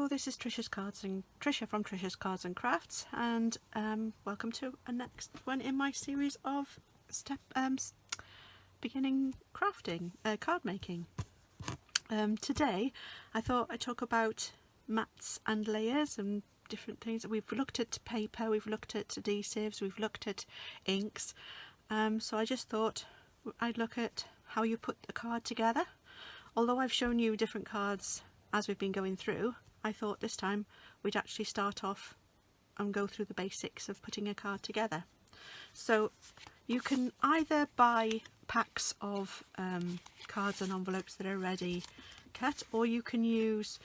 this is Tricia from Tricia's Cards and Crafts, and welcome to a next one in my series of beginning crafting, card making. Today I thought I'd talk about mats and layers and different things. We've looked at paper, we've looked at adhesives, we've looked at inks, so I just thought I'd look at how you put the card together. Although I've shown you different cards as we've been going through, I thought this time we'd actually start off and go through the basics of putting a card together. So you can either buy packs of cards and envelopes that are ready cut, or you can use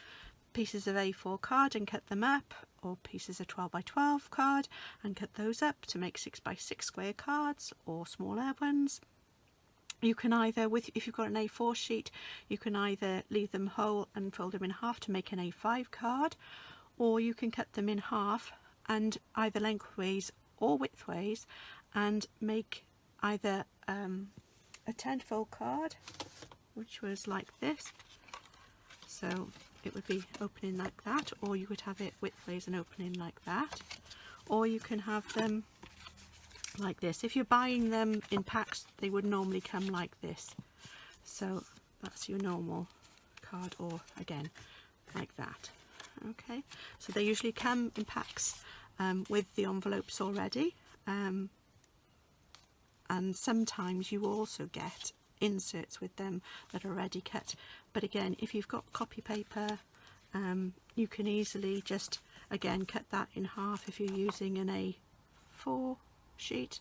pieces of A4 card and cut them up, or pieces of 12x12 card and cut those up to make 6x6 square cards or smaller ones. You can either, if you've got an A4 sheet, you can either leave them whole and fold them in half to make an A5 card, or you can cut them in half and either lengthways or widthways and make either a 10-fold card, which was like this. So it would be opening like that, or you could have it widthways and opening like that, or you can have them like this. If you're buying them in packs, they would normally come like this. So that's your normal card, or again like that. Okay, so they usually come in packs with the envelopes already, and sometimes you also get inserts with them that are already cut. But again, if you've got copy paper, you can easily just again cut that in half if you're using an A4 sheet,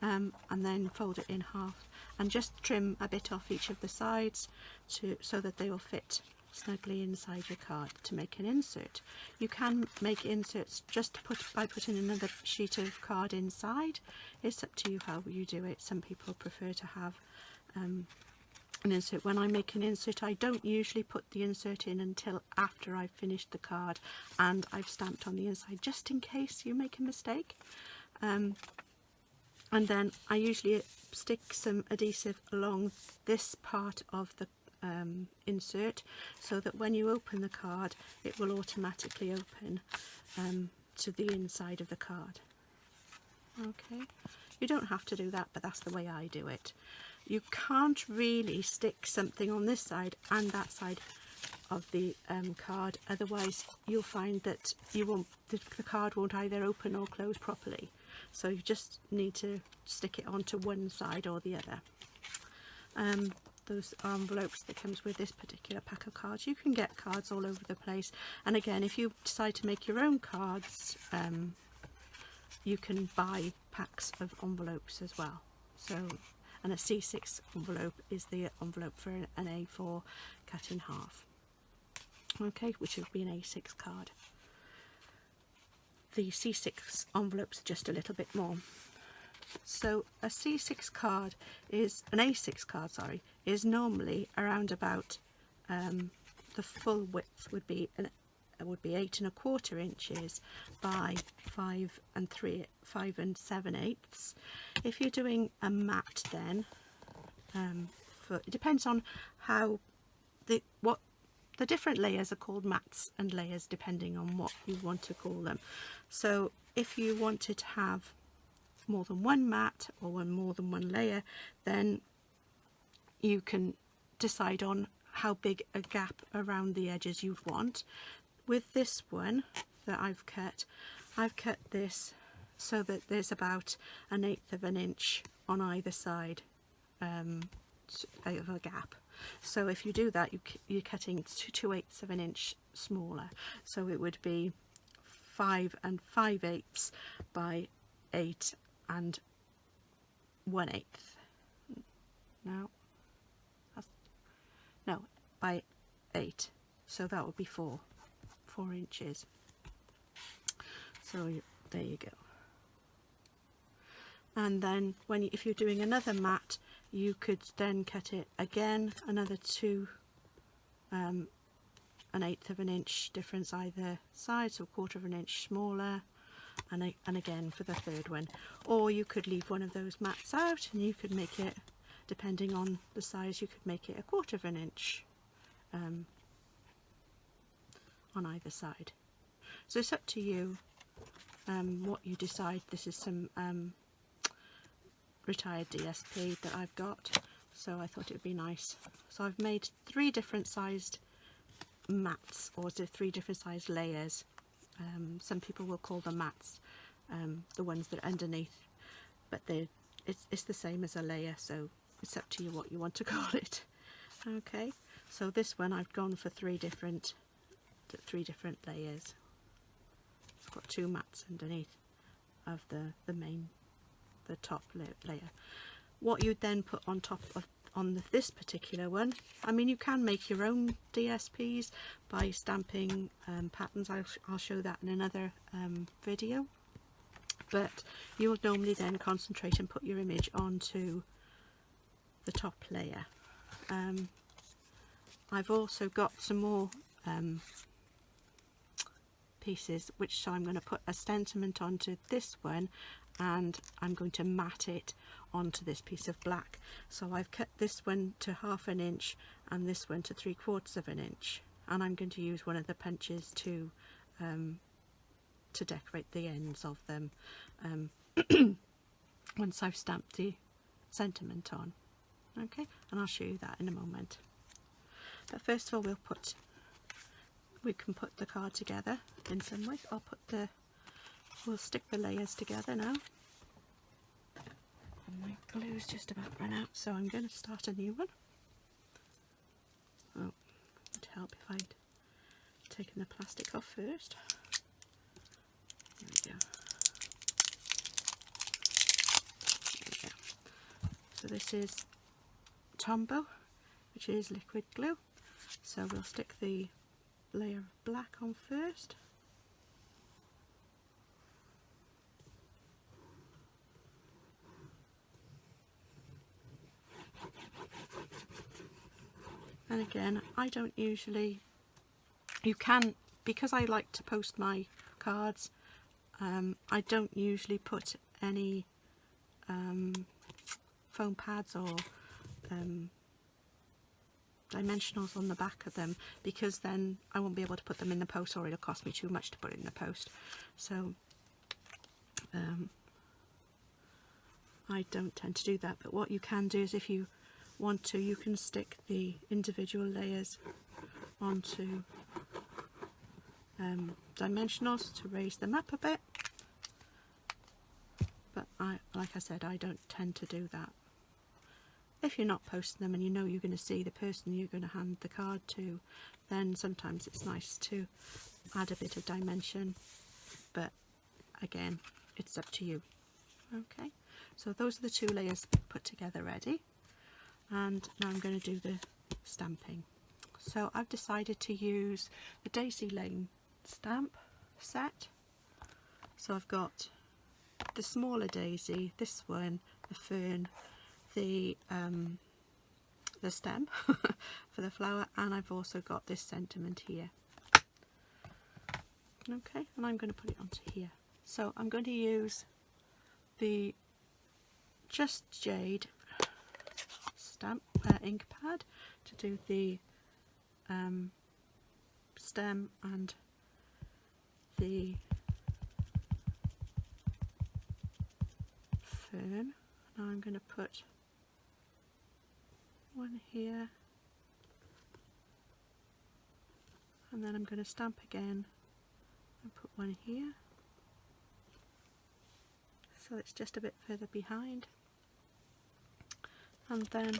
and then fold it in half and just trim a bit off each of the sides so that they will fit snugly inside your card to make an insert. You can make inserts just by putting another sheet of card inside. It's up to you how you do it. Some people prefer to have an insert. When I make an insert, I don't usually put the insert in until after I've finished the card and I've stamped on the inside, just in case you make a mistake. And then I usually stick some adhesive along this part of the insert, so that when you open the card it will automatically open to the inside of the card. Okay, you don't have to do that, but that's the way I do it. You can't really stick something on this side and that side of the card, otherwise you'll find that the card won't either open or close properly. So you just need to stick it onto one side or the other. Those envelopes that comes with this particular pack of cards. You can get cards all over the place, and again, if you decide to make your own cards, you can buy packs of envelopes as well. So, and a C6 envelope is the envelope for an A4 cut in half. Okay, which would be an A6 card. The C6 envelopes are just a little bit more. So a C6 card is an A6 card, sorry, is normally around about the full width would be 8 1/4 inches by 5 7/8. If you're doing a mat, then it depends on how the different layers are called mats and layers depending on what you want to call them. So if you wanted to have more than one mat or more than one layer, then you can decide on how big a gap around the edges you'd want. With this one that I've cut this so that there's about 1/8 inch on either side of a gap. So if you do that, you're cutting 2/8 inch smaller. So it would be 5 5/8 by 8 1/8. No, by 8. So that would be 4 inches. So there you go. And then if you're doing another mat, you could then cut it again another 1/8 inch difference either side, so 1/4 inch smaller, and again for the third one. Or you could leave one of those mats out and you could make it, depending on the size, you could make it 1/4 inch on either side. So it's up to you what you decide. This is some retired DSP that I've got, so I thought it would be nice. So I've made 3 different sized mats, or is it 3 different sized layers? Some people will call them mats, the ones that are underneath, but it's the same as a layer, so it's up to you what you want to call it. Okay, so this one I've gone for 3 different layers. I've got 2 mats underneath of the top layer. What you'd then put on top of this particular one, I mean, you can make your own DSPs by stamping patterns. I'll show that in another video, but you'll normally then concentrate and put your image onto the top layer. I've also got some more pieces, so I'm going to put a sentiment onto this one, and I'm going to mat it onto this piece of black. So I've cut this one to 1/2 inch and this one to 3/4 inch, and I'm going to use one of the punches to decorate the ends of them once I've stamped the sentiment on. Okay, and I'll show you that in a moment. But first of all, we can put the card together in some way. We'll stick the layers together now. And my glue's just about run out, so I'm going to start a new one. Oh, it would help if I'd taken the plastic off first. There we go. There we go. So this is Tombow, which is liquid glue. So we'll stick the layer of black on first. And again, I don't usually, you can, because I like to post my cards, I don't usually put any foam pads or dimensionals on the back of them, because then I won't be able to put them in the post, or it'll cost me too much to put it in the post. So I don't tend to do that. But what you can do is, if you want to, you can stick the individual layers onto dimensionals to raise them up a bit, but like I said, I don't tend to do that. If you're not posting them and you know you're going to see the person you're going to hand the card to, then sometimes it's nice to add a bit of dimension, but again, it's up to you. Okay, so those are the 2 layers put together ready, and now I'm going to do the stamping. So I've decided to use the Daisy Lane stamp set. So I've got the smaller daisy, this one, the fern, the stem for the flower, and I've also got this sentiment here. Okay, and I'm going to put it onto here. So I'm going to use the Just Jade stamp ink pad to do the stem and the fern. Now I'm going to put one here, and then I'm going to stamp again and put one here, so it's just a bit further behind, and then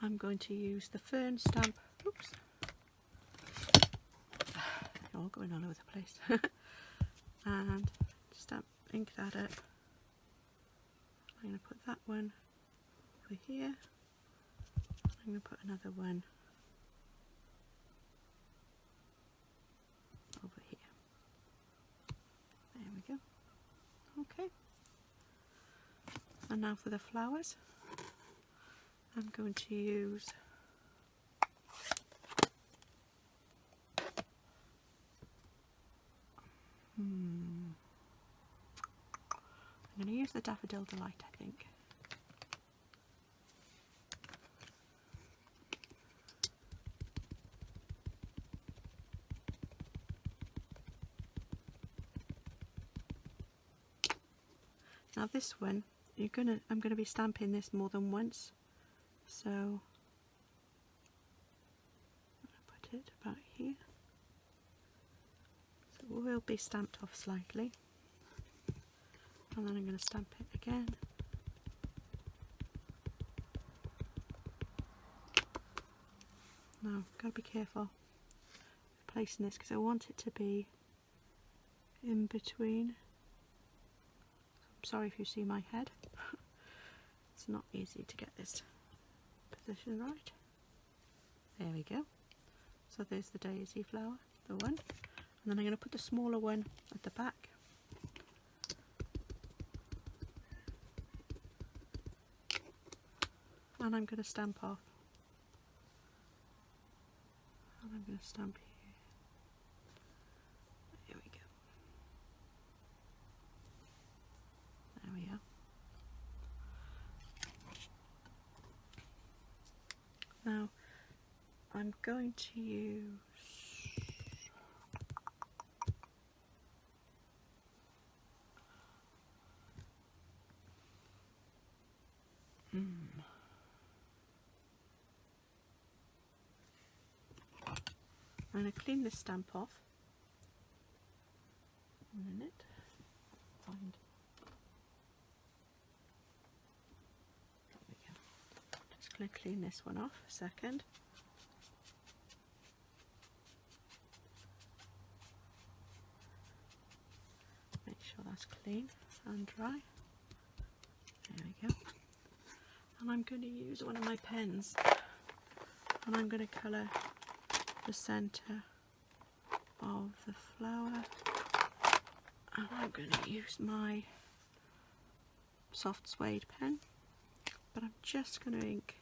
I'm going to use the fern stamp, oops, all going all over the place, and stamp, ink that up. I'm going to put that one over here. I'm going to put another one over here. There we go. Okay. And now for the flowers, I'm going to use I'm going to use the Daffodil Delight, I think. Now this one, I'm gonna be stamping this more than once, so I'm gonna put it about here. So it will be stamped off slightly, and then I'm going to stamp it again. Now, got to be careful placing this because I want it to be in between. I'm sorry if you see my head. It's not easy to get this position right. There we go. So there's the daisy flower, the one. And then I'm going to put the smaller one at the back. And I'm going to stamp off. And I'm going to stamp here. There we go. There we are. Now I'm going to use I'm going to clean this stamp off. A minute. Find. There we go. Just going to clean this one off a second. Make sure that's clean and dry. There we go. And I'm going to use one of my pens, and I'm going to colour the centre of the flower, and I'm going to use my soft suede pen, but I'm just going to ink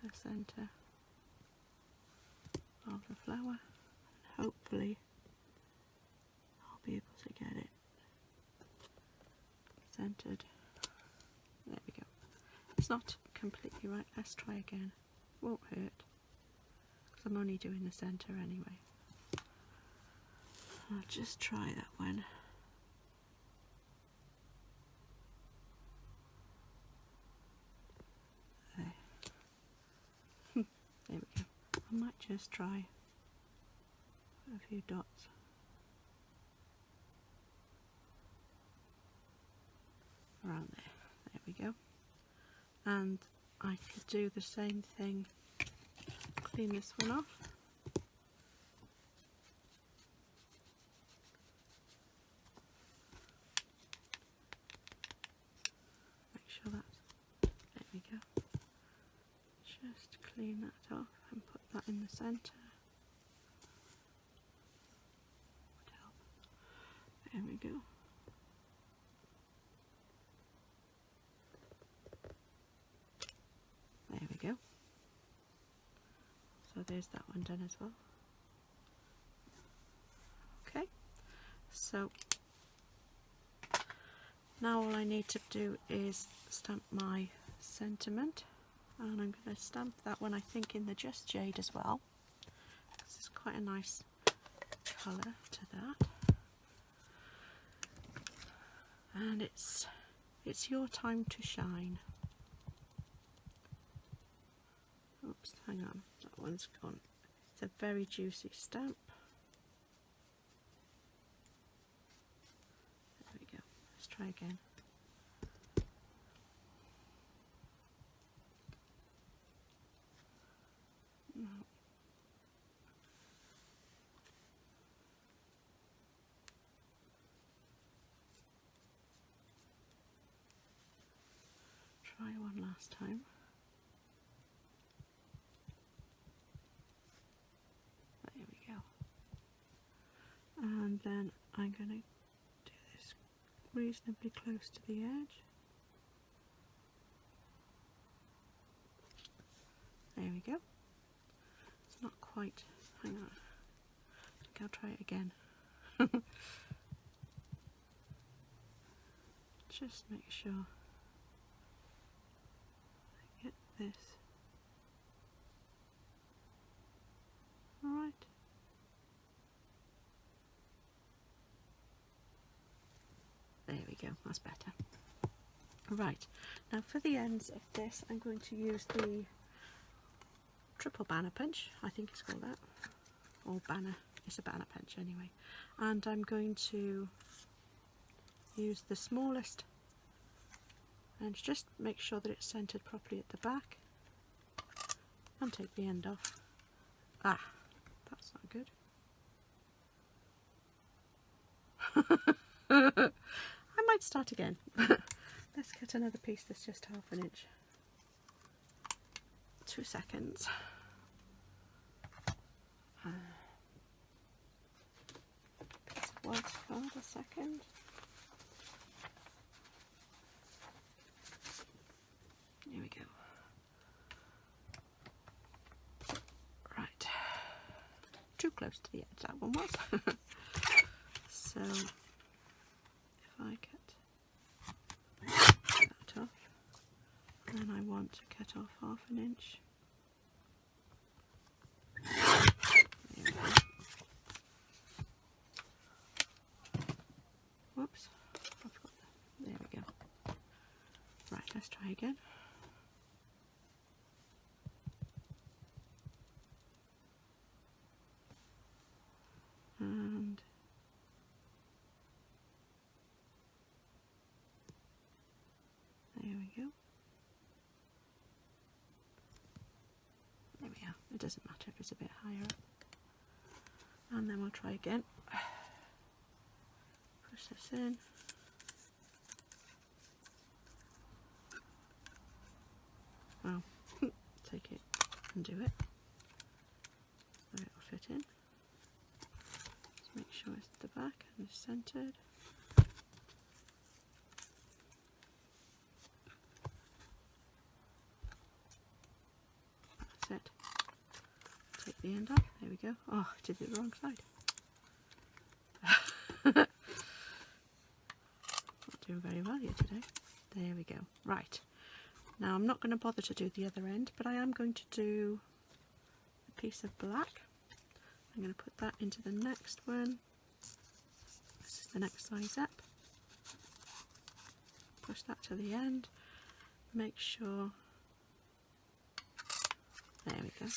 the centre of the flower, and hopefully I'll be able to get it centred. There we go. It's not completely right. Let's try again. Won't hurt because I'm only doing the centre anyway. I'll just try that one. There. There we go. I might just try a few dots. Around there. There we go. And I could do the same thing, clean this one off. Make sure that's, there we go. Just clean that off and put that in the centre. Would help. There we go. There we go. So there's that one done as well. Okay, so now all I need to do is stamp my sentiment, and I'm going to stamp that one I think in the Just Jade as well. This is quite a nice colour to that. And it's your time to shine. Oops, hang on, that one's gone. It's a very juicy stamp. There we go. Let's try again. No. Try one last time. And then I'm going to do this reasonably close to the edge. There we go. It's not quite, hang on, I think I'll try it again. Just make sure I get this. Alright. go, that's better. Right, now for the ends of this I'm going to use the triple banner punch, I think it's called that, or banner, it's a banner punch anyway, and I'm going to use the smallest and just make sure that it's centered properly at the back and take the end off. Ah, that's not good. I might start again. Let's get another piece that's just 1/2 inch. 2 seconds. Piece of white card, a second. Here we go. Right. Too close to the edge that one was. So if I cut that off, then I want to cut off 1/2 inch. There we go. Whoops. There we go. Right, let's try again. And there we go. There we are. It doesn't matter if it's a bit higher up. And then we'll try again. Push this in. Well, take it and do it. So it'll fit in. Just make sure it's at the back and it's centered. That's it. Take the end off. There we go. Oh, I did it the wrong side. Not doing very well here today. There we go. Right. Now I'm not going to bother to do the other end, but I am going to do a piece of black. I'm going to put that into the next one. This is the next size up. Push that to the end. Make sure. There we go.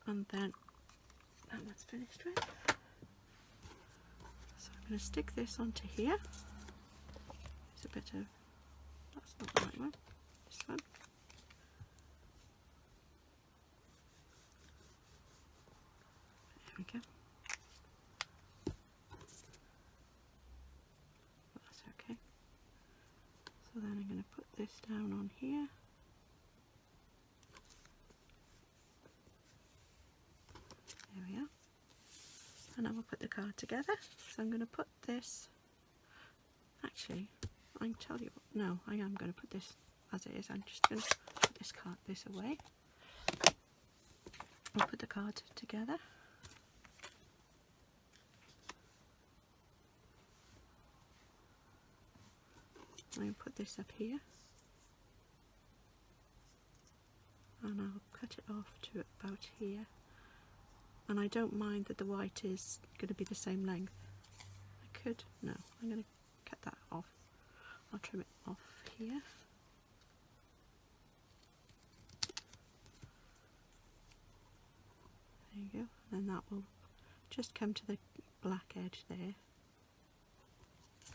And then that one's finished with. So I'm going to stick this onto here. It's a bit of, that's not the right one, this one. There we go. That's okay. So then I'm going to put this down on here. There we are. And I will put the card together. So I'm going to put this, actually, I can tell you, no, I am going to put this as it is. I'm just going to put this card this away. I'll put the card together. I'm going to put this up here. And I'll cut it off to about here. And I don't mind that the white is going to be the same length. I could, no, I'm going to cut that off. I'll trim it off here. There you go. And that will just come to the black edge there.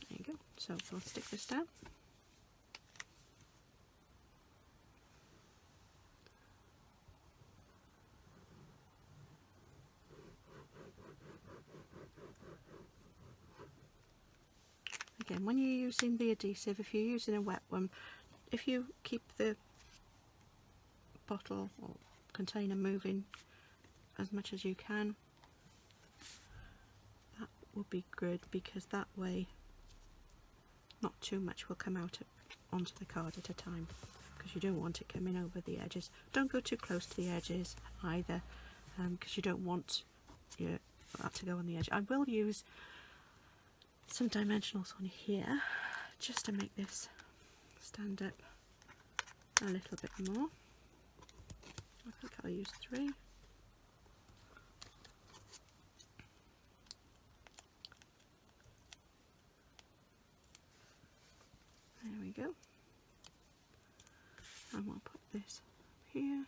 There you go. So we'll stick this down. Again, when you're using the adhesive, if you're using a wet one, if you keep the bottle or container moving as much as you can, that will be good, because that way not too much will come out onto the card at a time, because you don't want it coming over the edges. Don't go too close to the edges either, because you don't want that to go on the edge. I will use some dimensionals on here just to make this stand up a little bit more. I think I'll use 3. go. And we'll put this here.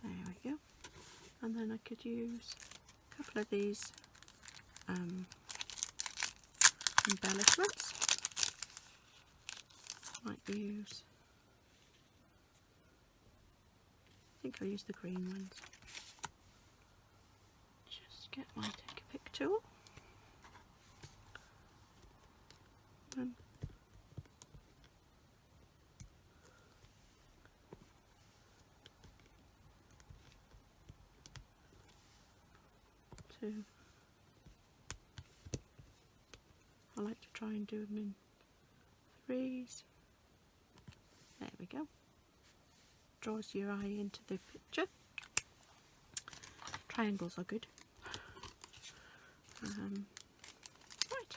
There we go. And then I could use a couple of these embellishments. Might use, I think I'll use the green ones. Just get my take a pick tool. And I like to try and do them in threes. There we go. Draws your eye into the picture. Triangles are good. Right.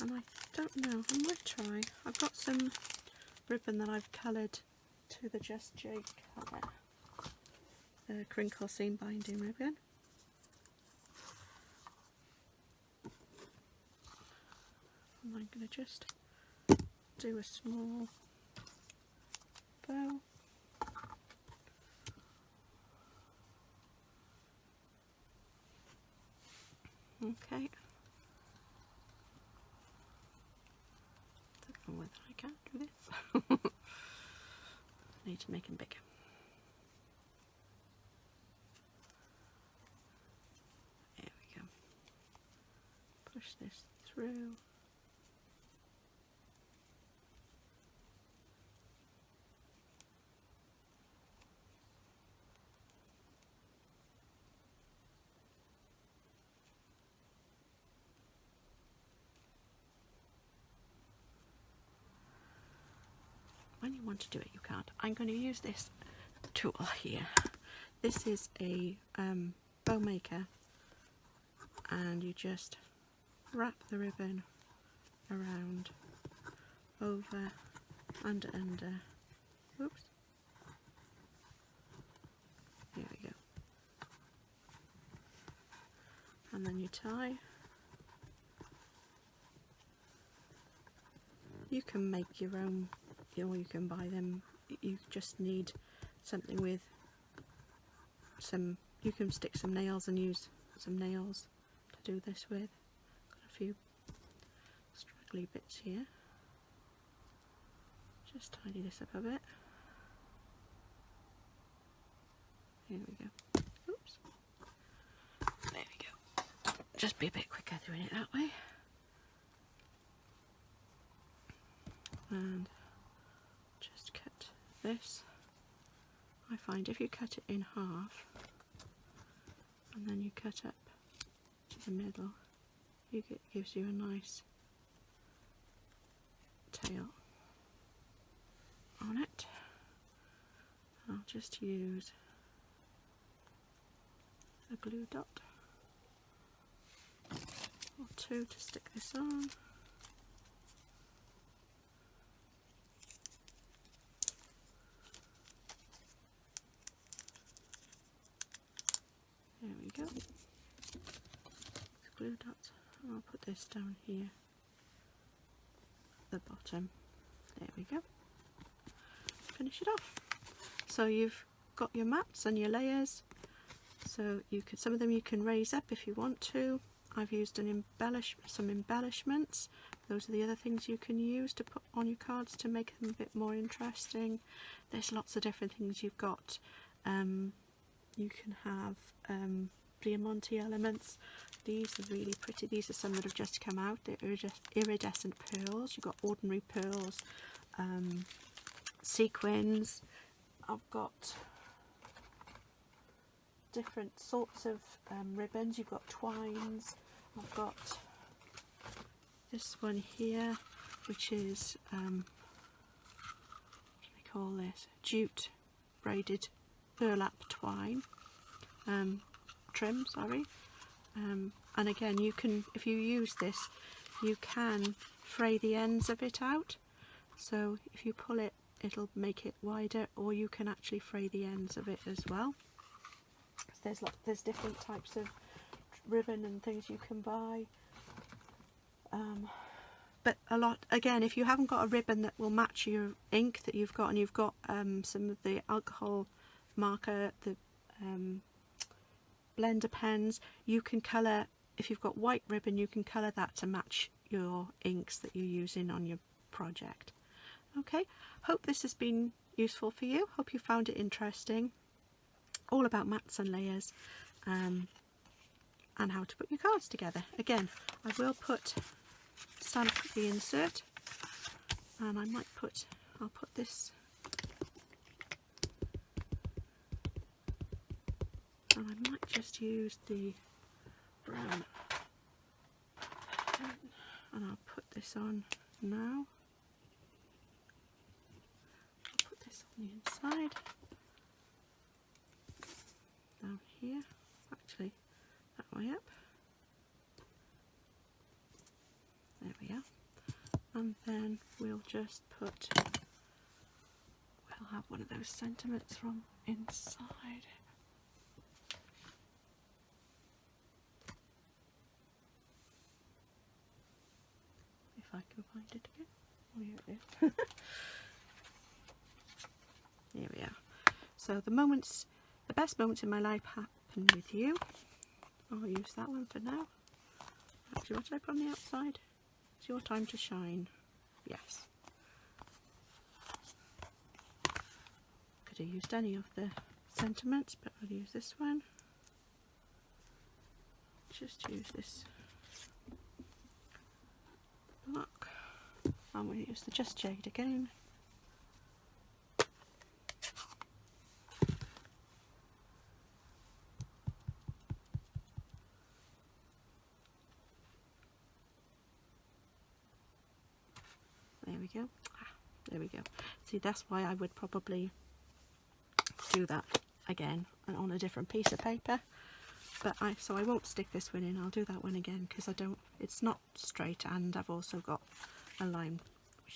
And I don't know, I might try. I've got some ribbon that I've coloured to the Just J colour. The crinkle seam binding ribbon. And I'm going to just do a small bow. Okay. Don't know whether I can do this. I need to make them bigger. There we go. Push this through. When you want to do it, you can't. I'm going to use this tool here. This is a bow maker, and you just wrap the ribbon around, over and under. Oops. Here we go. And then you tie. You can make your own, or you can buy them. You just need something with some, you can stick some nails and use some nails to do this with. Got a few straggly bits here. Just tidy this up a bit. Here we go. Oops. There we go. Just be a bit quicker doing it that way. And just cut this. I find if you cut it in half and then you cut up to the middle, it gives you a nice tail on it. I'll just use a glue dot or two to stick this on. There we go. Glue dot. I'll put this down here at the bottom. There we go. Finish it off. So you've got your mats and your layers. So you could, some of them you can raise up if you want to. I've used some embellishments. Those are the other things you can use to put on your cards to make them a bit more interesting. There's lots of different things you've got. You can have Diamante elements. These are really pretty. These are some that have just come out. They're iridescent pearls. You've got ordinary pearls, sequins. I've got different sorts of ribbons. You've got twines. I've got this one here, which is what do they call this? Jute braided burlap twine trim, sorry. And again, you can, if you use this, you can fray the ends of it out. So if you pull it, it'll make it wider, or you can actually fray the ends of it as well. There's different types of ribbon and things you can buy. But a lot, again, if you haven't got a ribbon that will match your ink that you've got, and you've got some of the alcohol marker, the blender pens, you can colour, if you've got white ribbon, you can colour that to match your inks that you're using on your project. Okay, hope this has been useful for you. Hope you found it interesting. All about mats and layers, and how to put your cards together. Again, I will stamp the insert, and I'll put this, and I might just use the brown, and I'll put this on now. I'll put this on the inside, down here, actually that way up. There we are. And then we'll just we'll have one of those sentiments from inside. If I can find it again. Oh, here it is. Here we are. So the best moments in my life happen with you. I'll use that one for now. Actually, what did I put on the outside? It's your time to shine. Yes. Could have used any of the sentiments, but I'll use this one. Just use this block. I'm going to use the Just Jade again. There we go. There we go. See, that's why I would probably do that again and on a different piece of paper. But so I won't stick this one in. I'll do that one again because it's not straight, and I've also got a line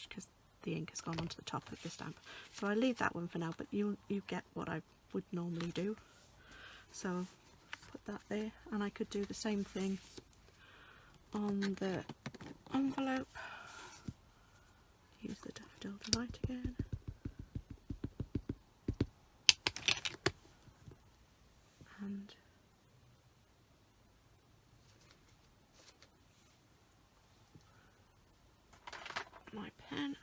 because the ink has gone onto the top of the stamp. So I'll leave that one for now, but you get what I would normally do. So put that there, and I could do the same thing on the envelope. Use the Daffodil Delight again. And my pen.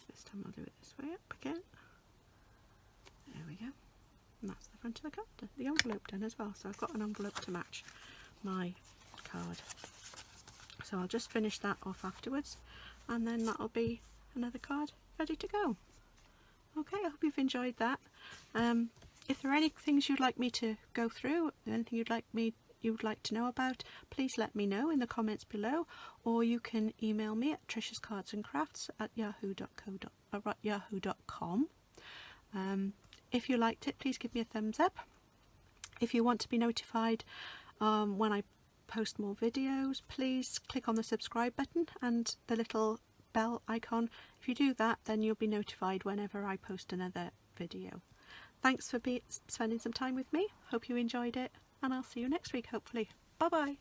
This time I'll do it this way up again. There we go. And that's the front of the card, the envelope done as well. So I've got an envelope to match my card. So I'll just finish that off afterwards, and then that'll be another card ready to go. Okay, I hope you've enjoyed that. If there are any things you'd like me to go through, anything you'd like to know about, please let me know in the comments below, or you can email me at triciascardsandcrafts@yahoo.com. If you liked it, please give me a thumbs up. If you want to be notified when I post more videos, please click on the subscribe button and the little bell icon. If you do that, then you'll be notified whenever I post another video. Thanks for spending some time with me. Hope you enjoyed it, and I'll see you next week, hopefully. Bye bye.